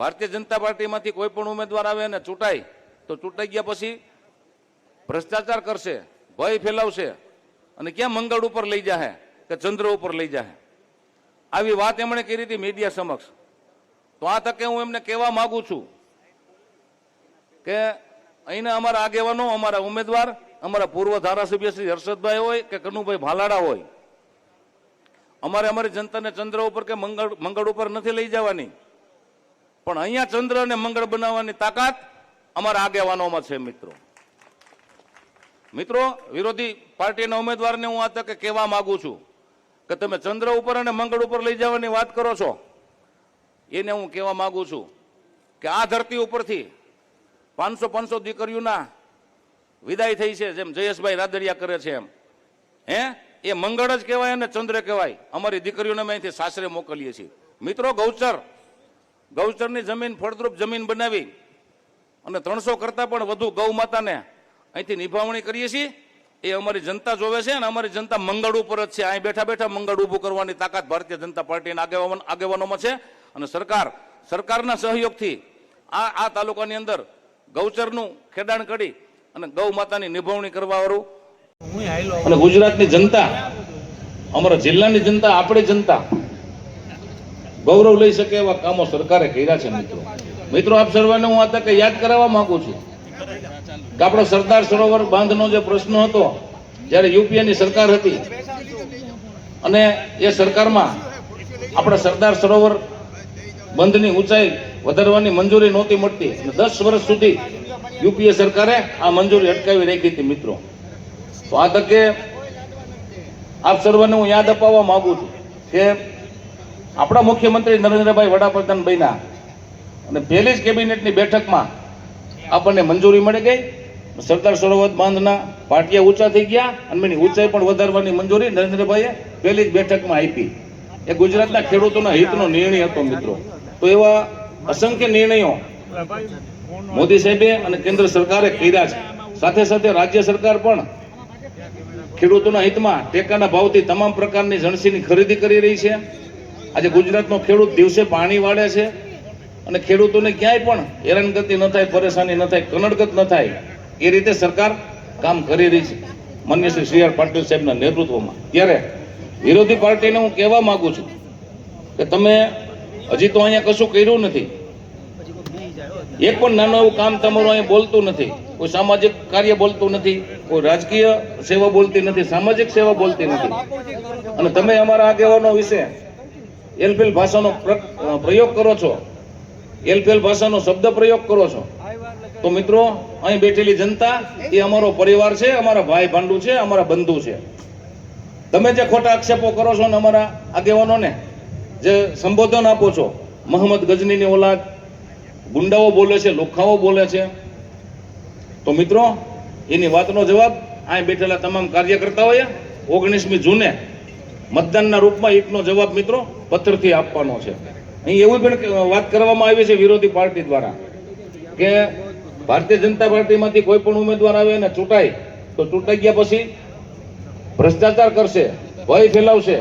ભારતીય જનતા પાર્ટીમાંથી કોઈ પણ ઉમેદવાર આવે અને ચૂંટાય તો ચૂંટાઈ ગયા પછી ભ્રષ્ટાચાર કરશે, ભય ફેલાવશે અને ક્યાં મંગળ ઉપર લઈ જાહે કે ચંદ્ર ઉપર લઈ જાહે, આવી વાત એમણે કરી હતી મીડિયા સમક્ષ. તો આ તકે હું એમને કહેવા માંગુ છું કે અહીંના અમારા આગેવાનો, અમારા ઉમેદવાર, અમારા પૂર્વ ધારાસભ્ય શ્રી હર્ષદભાઈ હોય કે કનુભાઈ ભાલાડા હોય, અમારી જનતાને ચંદ્ર ઉપર કે મંગળ ઉપર નથી લઈ જવાની, પણ અહીંયા ચંદ્ર અને મંગળ બનાવવાની તાકાત અમારા આગેવાનોમાં છે. મિત્રો, વિરોધી પાર્ટીના ઉમેદવારને હું આ તકે કહેવા માંગુ છું કે તમે ચંદ્ર ઉપર અને મંગળ ઉપર લઈ જવાની વાત કરો છો, એને હું કહેવા માંગુ છું કે આ ધરતી ઉપરથી 500 દીકરીઓના વિદાય થઈ છે, જેમ જયેશભાઈ રાદડિયા કરે છે એમ. એ મંગળ જ કહેવાય અને ચંદ્ર કહેવાય. અમારી દીકરીઓને અમે અહીંથી સાસરે મોકલીએ છીએ. મિત્રો, ગૌચરની જમીન ફળદ્રુપ જમીન બનાવી અને 300 કરતા પણ વધુ ગૌ માતાને અહીંથી નિભાવણી કરીએ છીએ. એ અમારી જનતા જોવે છે અને અમારી જનતા મંગળ ઉપર જ છે. અહીં બેઠા બેઠા મંગળ ઊભું કરવાની તાકાત ભારતીય જનતા પાર્ટીના આગેવાનોમાં છે. અને સરકારના સહયોગથી આ તાલુકાની અંદર ગૌચરનું ખેડાણ કરી અને ગૌ માતાની નિભાવણી કરવા વાળું અને ગુજરાતની જનતા, અમારા જિલ્લાની જનતા, આપણી જનતા ગૌરવ લઈ શકે એવા કામો સરકારે કર્યા છે. મિત્રો, આપ સર્વને હું આ તકે યાદ કરાવવા માંગુ છું કે આપણો સરદાર સરોવર બાંધનો જે પ્રશ્ન હતો, જ્યારે યુપીએની સરકાર હતી અને એ સરકારમાં આપણા સરદાર સરોવર બંધની ઊંચાઈ વધારવાની મંજૂરી નહોતી મળતી. 10 વર્ષ સુધી યુપીએ સરકારે આ મંજૂરી અટકાવી રાખી હતી. મિત્રો, તો આ તકે આપ સર્વને હું યાદ અપાવવા માંગુ છું કે આપણા મુખ્યમંત્રી નરેન્દ્રભાઈ વડાપ્રધાન બન્યા અને પહેલી જ કેબિનેટની બેઠકમાં આપણને મંજૂરી મળી ગઈ. સરદાર સરોવર બાંધના પાટિયા ઊંચા થઈ ગયા અને એની ઊંચાઈ પણ વધારવાની મંજૂરી નરેન્દ્રભાઈએ પહેલી જ બેઠકમાં આપી. એ ગુજરાતના ખેડૂતોના હિતનો નિર્ણય હતો. મિત્રો, તો એવા અસંખ્ય નિર્ણયો મોદી સાહેબે અને કેન્દ્ર સરકારે કર્યા છે. સાથે સાથે રાજ્ય સરકાર પણ ખેડૂતોના હિતમાં ટેકાના ભાવથી તમામ પ્રકારની જણસીની ખરીદી કરી રહી છે. આજે ગુજરાતનો ખેડૂત દિવસે પાણી વાળે છે અને ખેડૂતોને ક્યાંય પણ હેરાનગતિ ન થાય, પરેશાની ન થાય, કનડગત ન થાય, એ રીતે સરકાર કામ કરી રહી છે માનનીય શ્રી સી આર પાટીલ સાહેબના નેતૃત્વમાં. ત્યારે વિરોધી પાર્ટીને હું કહેવા માંગુ છું કે તમે હજી તો અહીંયા કશું કર્યું નથી. એક પણ નાનું એવું કામ તમારું અહીંયા બોલતું નથી. કોઈ સામાજિક કાર્ય બોલતું નથી, કોઈ રાજકીય સેવા બોલતી નથી, સામાજિક સેવા બોલતી નથી. અને તમે અમારા આગેવાનો વિશે એલફેલ ભાષાનો પ્રયોગ કરો છો, એલફેલ ભાષાનો શબ્દ પ્રયોગ કરો છો. તો મિત્રો, અહીં બેઠેલી જનતા એ અમારો પરિવાર છે, અમારા ભાઈ ભાંડુ છે, અમારા બંધુ છે. તમે જે ખોટા આક્ષેપો કરો છો ને અમારા આગેવાનોને જે સંબોધન આપો છો, મોહમ્મદ ગજનીની ઓલાદ, ગુંડાઓ બોલે છે, લુખ્ખાઓ બોલે છે, તો મિત્રો એની વાતનો જવાબ અહીં બેઠેલા તમામ કાર્યકર્તાઓએ 19મી જૂને મતદાનના રૂપમાં એકનો જવાબ મિત્રો પત્રથી આપવાનો છે. અહીં એવું પણ વાત કરવામાં આવી છે વિરોધી પાર્ટી દ્વારા કે ભારતીય જનતા પાર્ટીમાંથી કોઈ પણ ઉમેદવાર આવે અને ચૂંટાય તો ચૂંટાઈ ગયા પછી ભ્રષ્ટાચાર કરશે, ભય ફેલાવશે